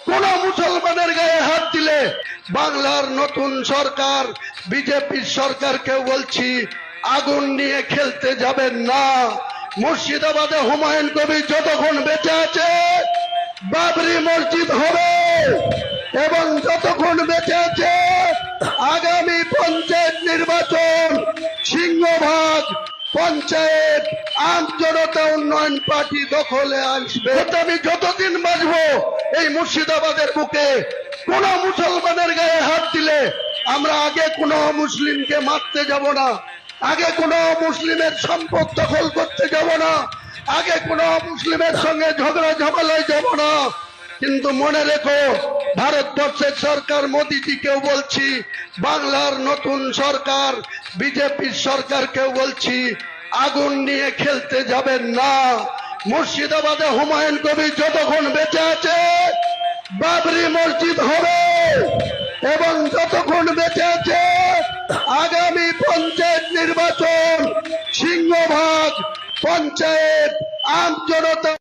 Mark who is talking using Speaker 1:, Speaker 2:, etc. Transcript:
Speaker 1: কোন মুসলমানের গায়ে হাত দিলে বাংলার নতুন সরকার বিজেপির সরকারকে বলছি আগুন নিয়ে খেলতে যাবেন না। মুর্শিদাবাদে হুমায়ুন কবির যতক্ষণ বেঁচে আছে বাবরি মসজিদ হবে, এবং যতক্ষণ বেঁচে আছে আগামী পঞ্চায়েত নির্বাচন সিংহভাগ পঞ্চায়েত আমজনতা উন্নয়ন পার্টি দখলে আসবে। আমি যতদিন বাঁচবো এই মুর্শিদাবাদের বুকে কোন মুসলমানের গায়ে হাত দিলে আমরা আগে কোন মুসলিমকে মারতে যাব না, আগে কোন মুসলিমের সম্পদ দখল করতে যাব না, আগে কোন মুসলিমের সঙ্গে ঝগড়া ঝামেলায় যাব না। কিন্তু মনে রেখো, ভারতবর্ষের সরকার মোদীজিকেও বলছি, বাংলার নতুন সরকার বিজেপির সরকারকেও বলছি আগুন নিয়ে খেলতে যাবেন না। মুর্শিদাবাদে হুমায়ুন কবির যতক্ষণ বেঁচে আছে বাবরি মসজিদ হবে, এবং যতক্ষণ বেঁচে আছে আগামী পঞ্চায়েত নির্বাচন সিংহভাগ পঞ্চায়েত আমজনতা